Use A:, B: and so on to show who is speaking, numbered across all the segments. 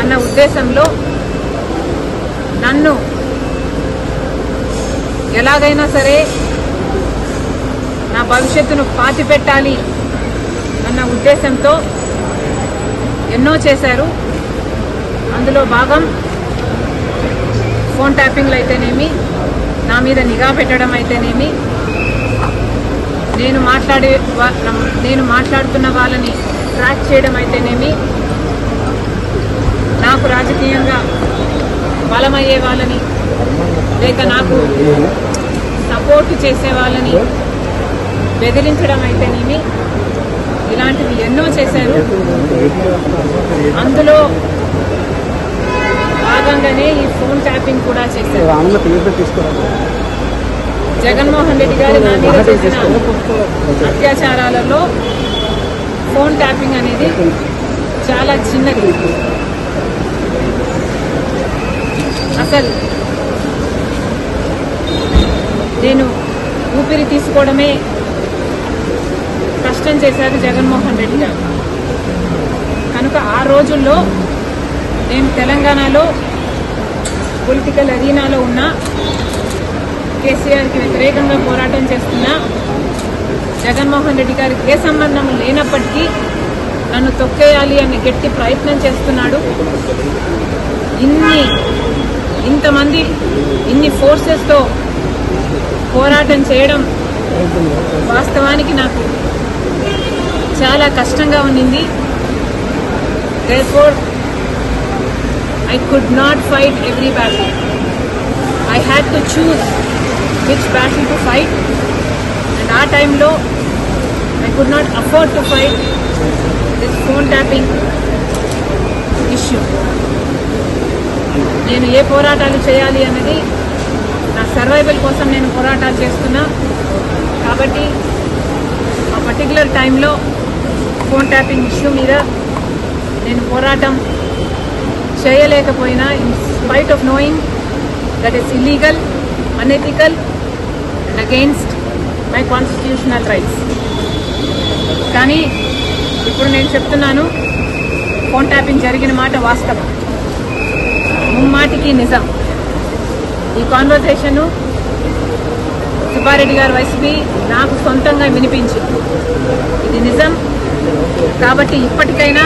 A: అన్న ఉద్దేశంలో నన్ను ఎలాగైనా సరే నా భవిష్యత్తును పాతిపెట్టాలి అన్న ఉద్దేశంతో ఎన్నో చేశారు. అందులో భాగం ఫోన్ ట్యాపింగ్లు అయితేనేమి, నా మీద నిఘా పెట్టడం అయితేనేమి, నేను మాట్లాడుతున్న వాళ్ళని ట్రాక్ చేయడం అయితేనేమి, నాకు రాజకీయంగా బలమయ్యే వాళ్ళని లేక నాకు సపోర్ట్ చేసే వాళ్ళని బెదిరించడం అయితేనేమి, ఇలాంటివి ఎన్నో చేశారు. అందులో భాగంగానే ఈ ఫోన్ ట్యాపింగ్ కూడా చేశారు. జగన్మోహన్ రెడ్డి గారు నా మీద చేసిన అత్యాచారాలలో ఫోన్ ట్యాపింగ్ అనేది చాలా చిన్నది. అసలు నేను ఊపిరి తీసుకోవడమే కష్టం చేశారు జగన్మోహన్ రెడ్డి గారు. కనుక ఆ రోజుల్లో నేను తెలంగాణలో పొలిటికల్ అరీనాలో ఉన్న కేసీఆర్కి వ్యతిరేకంగా పోరాటం చేస్తున్న జగన్మోహన్ రెడ్డి గారికి ఏ సంబంధం లేనప్పటికీ నన్ను తొక్కేయాలి అనే గట్టి ప్రయత్నం చేస్తున్నాడు. ఇంతమంది ఇన్ని ఫోర్సెస్తో పోరాటం చేయడం వాస్తవానికి నాకు చాలా కష్టంగా ఉండింది. Therefore, I could not fight every battle. I had to choose which battle to fight, and our time lo I could not afford to fight this phone tapping issue. నేను ఏ పోరాటాలు చేయాలి అన్నది నా సర్వైవల్ కోసం నేను పోరాటాలు చేస్తున్నా. కాబట్టి ఆ పర్టికులర్ టైంలో ఫోన్ ట్యాపింగ్ ఇష్యూ మీద నేను పోరాటం చేయలేకపోయినా, in spite of knowing that is illegal, unethical and against my constitutional rights. కానీ ఇప్పుడు నేను చెప్తున్నాను, ఫోన్ ట్యాపింగ్ జరిగిన మాట వాస్తవం, ముమ్మాటికి నిజం. ఈ కాన్వర్సేషను సుబ్బారెడ్డి గారు వైసీపీ నాకు సొంతంగా వినిపించింది. ఇది నిజం. కాబట్టి ఇప్పటికైనా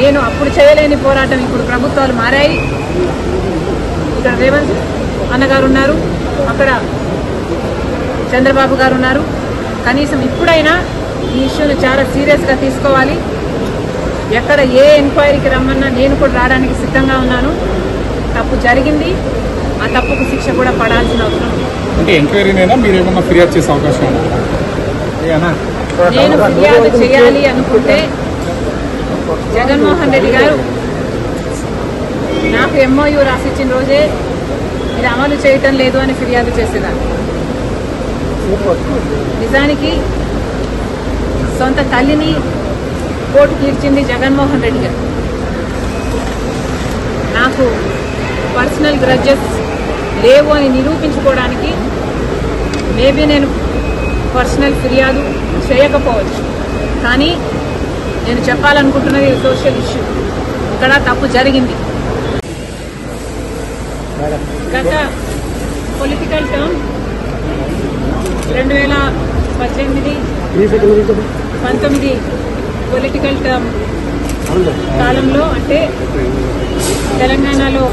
A: నేను అప్పుడు చేయలేని పోరాటం, ఇప్పుడు ప్రభుత్వాలు మారాయి, ఇక్కడ రేవంత్ అన్నగారు ఉన్నారు, అక్కడ చంద్రబాబు గారు ఉన్నారు. కనీసం ఇప్పుడైనా ఈ ఇష్యూని చాలా సీరియస్గా తీసుకోవాలి. ఎక్కడ ఏ ఎంక్వైరీకి రమ్మన్నా నేను కూడా రావడానికి సిద్ధంగా ఉన్నాను. తప్పు జరిగింది, ఆ తప్పుకు శిక్ష కూడా పడాల్సిన అవసరం.
B: అంటే ఎంక్వైరీనైనా మీరు ఏమన్నా ఫిర్యాదు చేసే అవకాశం ఉందా?
A: నేను ఫిర్యాదు చేయాలి అనుకుంటే జగన్మోహన్ రెడ్డి గారు నాకు MOU రాసిచ్చిన రోజే ఇది అమలు చేయటం లేదు అని ఫిర్యాదు చేసేదాన్ని. నిజానికి సొంత తల్లిని కోర్టు తీర్చింది జగన్మోహన్ రెడ్డి గారు. నాకు పర్సనల్ గ్రడ్జెస్ లేవు అని నిరూపించుకోవడానికి మేబీ నేను పర్సనల్ ఫిర్యాదు చేయకపోవచ్చు. కానీ నేను చెప్పాలనుకుంటున్నది సోషల్ ఇష్యూ. ఇక్కడ తప్పు జరిగింది. గత పొలిటికల్ టర్మ్ 2018-19 పొలిటికల్ టర్మ్ కాలంలో, అంటే తెలంగాణలో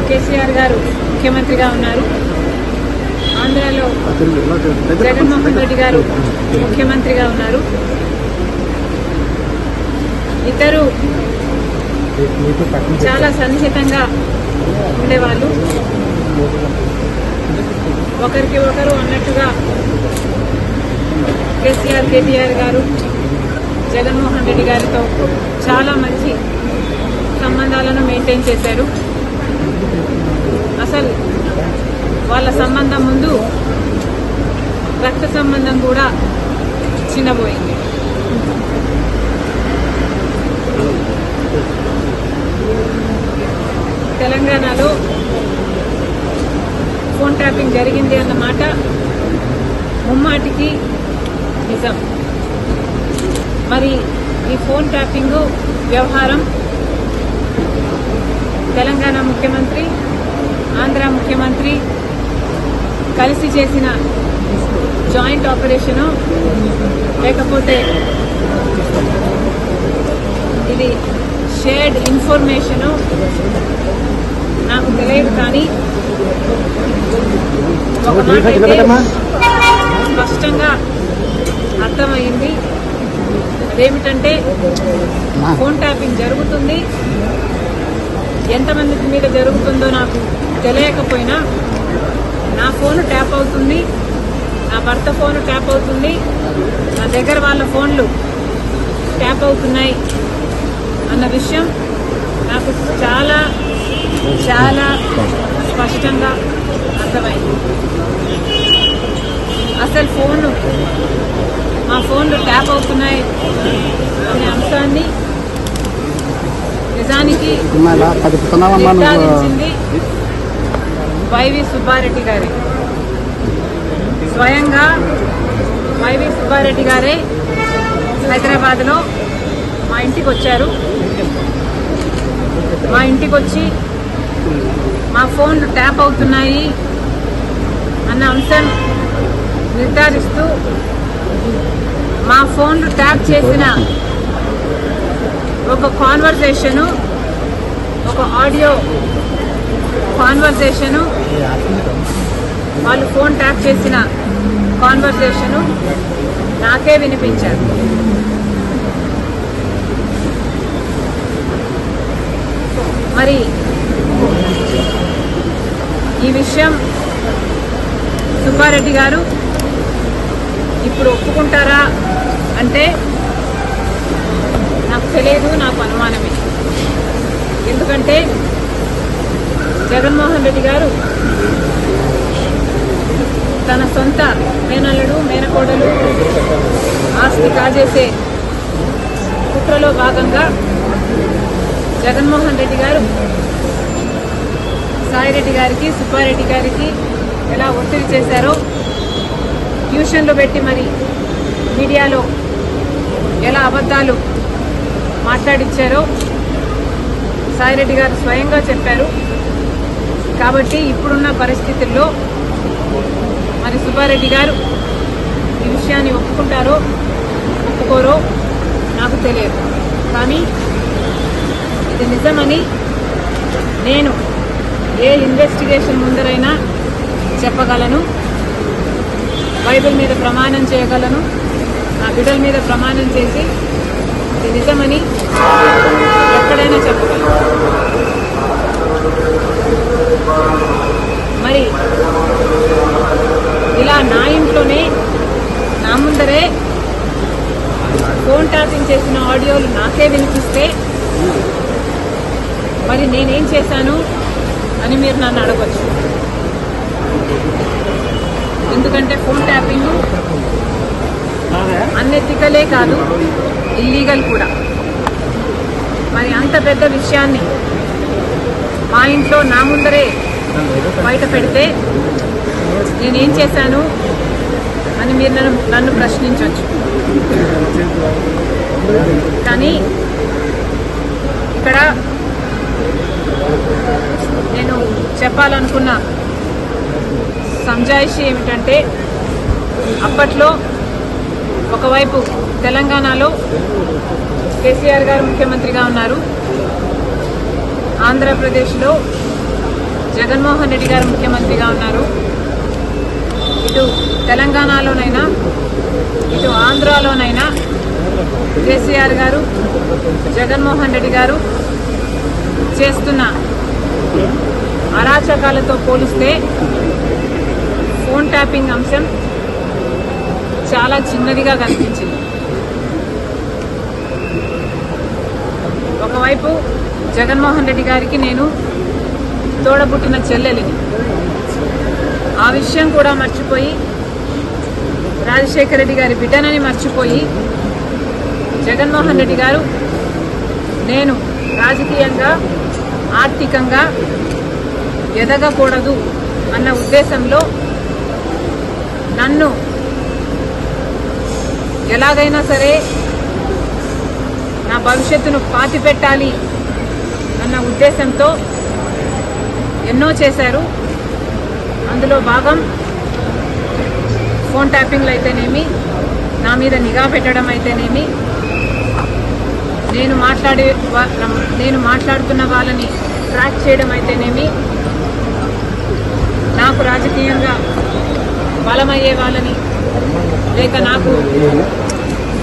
A: కేసీఆర్ గారు ముఖ్యమంత్రిగా ఉన్నారు, ఆంధ్రాలో జగన్మోహన్ రెడ్డి గారు ముఖ్యమంత్రిగా ఉన్నారు. ఇద్దరు చాలా సన్నిహితంగా ఉండేవాళ్ళు. ఒకరికి ఒకరు అన్నట్టుగా కేటీఆర్ గారు జగన్మోహన్ రెడ్డి గారితో చాలా మంచి సంబంధాలను మెయింటైన్ చేశారు. అసలు వాళ్ళ సంబంధం ముందు రక్త సంబంధం కూడా చిన్నబోయింది. తెలంగాణలో ఫోన్ ట్యాపింగ్ జరిగింది అన్నమాట ముమ్మాటికి నిజం. మరి ఈ ఫోన్ ట్యాపింగ్ వ్యవహారం తెలంగాణ ముఖ్యమంత్రి, ఆంధ్ర ముఖ్యమంత్రి కలిసి చేసిన జాయింట్ ఆపరేషను లేకపోతే ఇది షేర్డ్ ఇన్ఫర్మేషను నాకు తెలియదు. కానీ ఒక మాట అయితే స్పష్టంగా అర్థమైంది. అదేమిటంటే ఫోన్ ట్యాపింగ్ జరుగుతుంది. ఎంతమంది మీద జరుగుతుందో నాకు తెలియకపోయినా నా ఫోన్ ట్యాప్ అవుతుంది, నా భర్త ఫోన్ ట్యాప్ అవుతుంది, నా దగ్గర వాళ్ళ ఫోన్లు ట్యాప్ అవుతున్నాయి అన్న విషయం నాకు చాలా చాలా స్పష్టంగా అర్థమైంది. అసలు మా ఫోన్లు ట్యాప్ అవుతున్నాయి అనే అంశాన్ని నిజానికి నిర్ధారించింది వైవి సుబ్బారెడ్డి గారే. స్వయంగా వైవి సుబ్బారెడ్డి గారే హైదరాబాద్లో మా ఇంటికి వచ్చారు. మా ఇంటికి వచ్చి మా ఫోన్లు ట్యాప్ అవుతున్నాయి అన్న అంశం నిర్ధారిస్తూ మా ఫోన్లు ట్యాప్ చేసిన ఒక కాన్వర్సేషను, ఒక ఆడియో కాన్వర్సేషను, వాళ్ళు ఫోన్ ట్యాప్ చేసిన కాన్వర్సేషను నాకే వినిపించారు. మరి ఈ విషయం సుబ్బారెడ్డి గారు ఇప్పుడు ఒప్పుకుంటారా అంటే నాకు తెలియదు, నాకు అనుమానమే. ఎందుకంటే జగన్మోహన్ రెడ్డి గారు తన సొంత మేనల్లుడు మేనకోడలు ఆస్తి కాజేసే కుట్రలో భాగంగా జగన్మోహన్ రెడ్డి గారు సాయిరెడ్డి గారికి, సుబ్బారెడ్డి గారికి ఎలా ఒత్తిడి చేశారో, ట్యూషన్లు పెట్టి మరి మీడియాలో ఎలా అబద్ధాలు మాట్లాడించారో సాయిరెడ్డి గారు స్వయంగా చెప్పారు. కాబట్టి ఇప్పుడున్న పరిస్థితుల్లో మరి సుబ్బారెడ్డి గారు ఈ విషయాన్ని ఒప్పుకుంటారో ఒప్పుకోరో నాకు తెలియదు. కానీ ఇది నిజమని నేను ఏ ఇన్వెస్టిగేషన్ ముందరైనా చెప్పగలను, బైబిల్ మీద ప్రమాణం చేయగలను, నా బిడ్డల మీద ప్రమాణం చేసి ఇది నిజమని ఎక్కడైనా చెప్పగలను. మరి ఇలా నా ఇంట్లోనే నా ముందరే ఫోన్ ట్యాపింగ్ చేసిన ఆడియోలు నాకే వినిపిస్తే మరి నేనేం చేశాను అని మీరు నన్ను అడగచ్చు. ఎందుకంటే ఫోన్ ట్యాపింగ్ అన్ఎథికలే కాదు, ఇల్లీగల్ కూడా. మరి అంత పెద్ద విషయాన్ని మా ఇంట్లో నా ముందరే బయట పెడితే నేనేం చేశాను అని మీరు నన్ను ప్రశ్నించవచ్చు. కానీ ఇక్కడ నేను చెప్పాలనుకున్న సంజాయిషి ఏమిటంటే, అప్పట్లో ఒకవైపు తెలంగాణలో కేసీఆర్ గారు ముఖ్యమంత్రిగా ఉన్నారు, ఆంధ్రప్రదేశ్లో జగన్మోహన్ రెడ్డి గారు ముఖ్యమంత్రిగా ఉన్నారు. ఇటు తెలంగాణలోనైనా ఇటు ఆంధ్రాలోనైనా కేసీఆర్ గారు జగన్మోహన్ రెడ్డి గారు చేస్తున్న అరాచకాలతో పోలిస్తే ఫోన్ ట్యాపింగ్ అంశం చాలా చిన్నదిగా కనిపించింది. ఒకవైపు జగన్మోహన్ రెడ్డి గారికి నేను తోడబుట్టిన చెల్లెలిని, ఆ విషయం కూడా మర్చిపోయి రాజశేఖర రెడ్డి గారి బిడ్డనని మర్చిపోయి జగన్మోహన్ రెడ్డి గారు నేను రాజకీయంగా ఆర్థికంగా ఎదగకూడదు అన్న ఉద్దేశంలో నన్ను ఎలాగైనా సరే నా భవిష్యత్తును పాతిపెట్టాలి అన్న ఉద్దేశంతో ఎన్నో చేశారు. అందులో భాగం ఫోన్ ట్యాపింగ్లు అయితేనేమి, నా మీద నిఘా పెట్టడం అయితేనేమి, నేను మాట్లాడుతున్న వాళ్ళని ట్రాక్ చేయడం అయితేనేమి, నాకు రాజకీయంగా బలమయ్యే వాళ్ళని లేక నాకు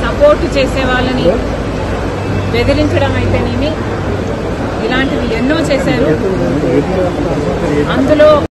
A: సపోర్ట్ చేసే వాళ్ళని బెదిరించడం అయితేనేమి, ఇలాంటివి ఎన్నో చేశారు. అందులో